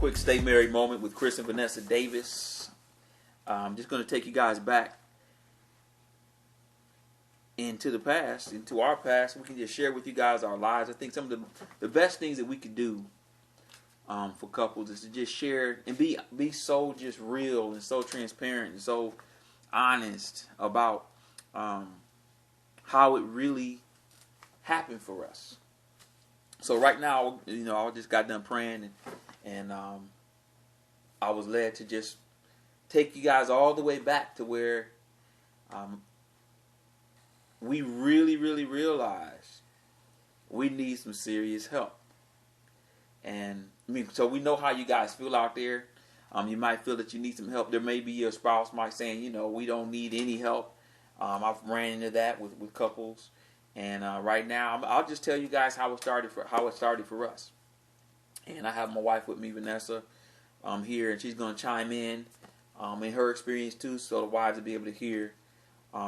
quick Stay Married moment with Chris and Vanessa Davis. I'm just going to take you guys back into the past, into our past. We can just share with you guys our lives. I think some of the best things that we could do for couples is to just share and be so just real and so transparent and so honest about how it really happened for us. So right now, I just got done praying and I was led to just take you guys all the way back to where we really, really realize we need some serious help. And so we know how you guys feel out there. You might feel that you need some help. There may be your spouse might saying, we don't need any help. I've ran into that with couples. And right now, I'll just tell you guys how it started for us. And I have my wife with me, Vanessa, here, and she's going to chime in her experience too, so the wives will be able to hear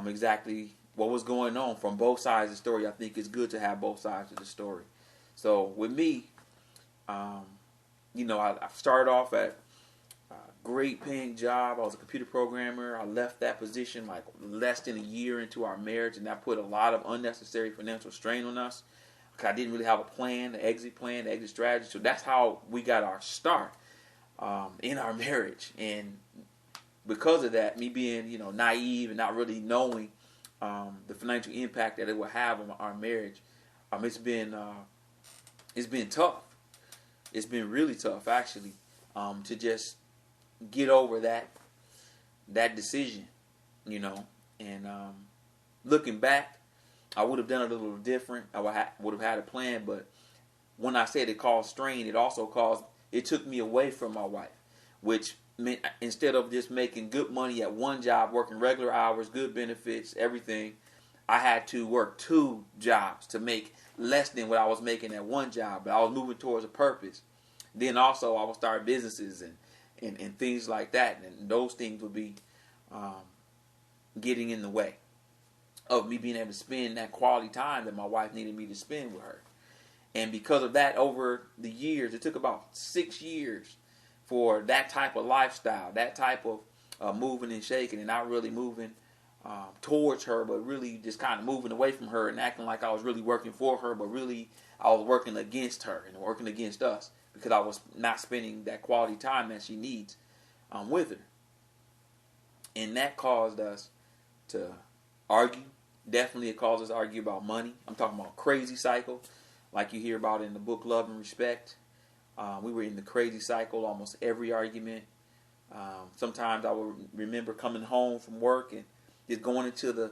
exactly what was going on from both sides of the story. I think it's good to have both sides of the story. So with me, I started off at a great paying job. I was a computer programmer. I left that position like less than a year into our marriage, and that put a lot of unnecessary financial strain on us. I didn't really have a plan, the exit strategy. So that's how we got our start in our marriage. And because of that, me being naive and not really knowing the financial impact that it will have on our marriage, it's been tough. It's been really tough, actually, to just get over that decision, And looking back, I would have done it a little different. I would have had a plan, but when I said it caused strain, it took me away from my wife, which meant instead of just making good money at one job, working regular hours, good benefits, everything, I had to work 2 jobs to make less than what I was making at one job, but I was moving towards a purpose. Then also I would start businesses and things like that, and those things would be getting in the way of me being able to spend that quality time that my wife needed me to spend with her. And because of that, over the years, it took about 6 years for that type of lifestyle, that type of moving and shaking, and not really moving towards her, but really just kind of moving away from her and acting like I was really working for her, but really I was working against her and working against us because I was not spending that quality time that she needs with her. And that caused us to argue. Definitely it caused us to argue about money. I'm talking about crazy cycle, like you hear about in the book Love and Respect. We were in the crazy cycle almost every argument. Sometimes I would remember coming home from work and just going into the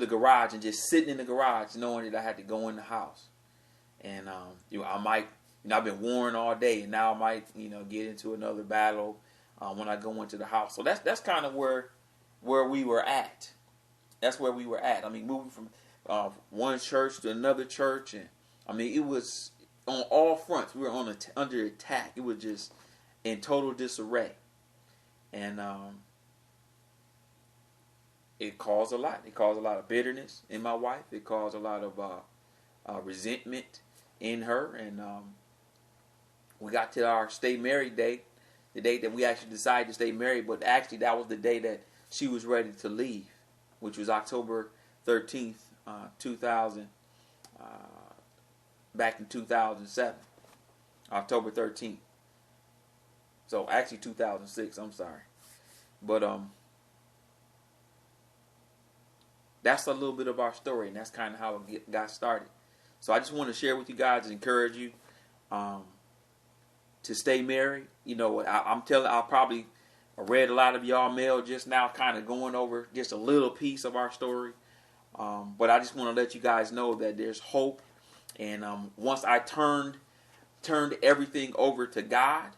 garage and just sitting in the garage knowing that I had to go in the house. And I might, I've been worn all day, and now I might, get into another battle when I go into the house. So that's kind of where we were at. That's where we were at. I mean, moving from one church to another church, and it was on all fronts. We were under attack. It was just in total disarray, and it caused a lot. It caused a lot of bitterness in my wife. It caused a lot of resentment in her, and we got to our stay married date, the date that we actually decided to stay married. But actually, that was the day that she was ready to leave, which was October 13th, 2000. Back in 2007, October 13th. So actually 2006, I'm sorry. But that's a little bit of our story, and that's kind of how it got started. So I just want to share with you guys and encourage you to stay married. I read a lot of y'all mail just now, kind of going over just a little piece of our story. But I just want to let you guys know that there's hope. And once I turned everything over to God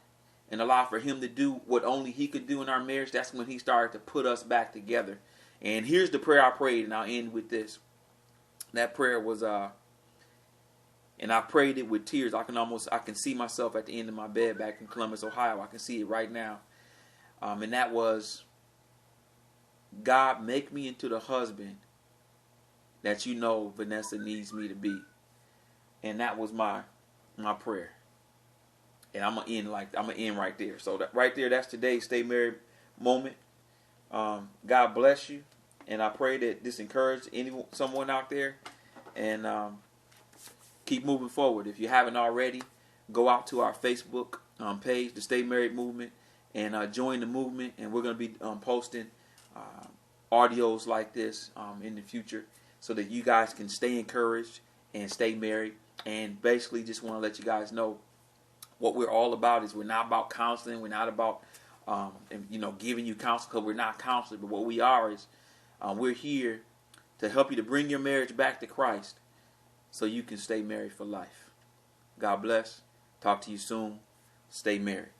and allowed for Him to do what only He could do in our marriage, that's when He started to put us back together. And here's the prayer I prayed, and I'll end with this. That prayer was, and I prayed it with tears. I can see myself at the end of my bed back in Columbus, Ohio. I can see it right now. And that was, God, make me into the husband that Vanessa needs me to be. And that was my prayer. And I'm gonna end right there. So that right there, that's today's Stay Married moment. God bless you, and I pray that this encouraged someone out there, and keep moving forward. If you haven't already, go out to our Facebook page, the Stay Married Movement, and join the movement. And we're going to be posting audios like this in the future, so that you guys can stay encouraged and stay married. And basically, just want to let you guys know what we're all about. Is we're not about counseling. We're not about giving you counsel, because we're not counselors. But what we are is we're here to help you to bring your marriage back to Christ, so you can stay married for life. God bless. Talk to you soon. Stay married.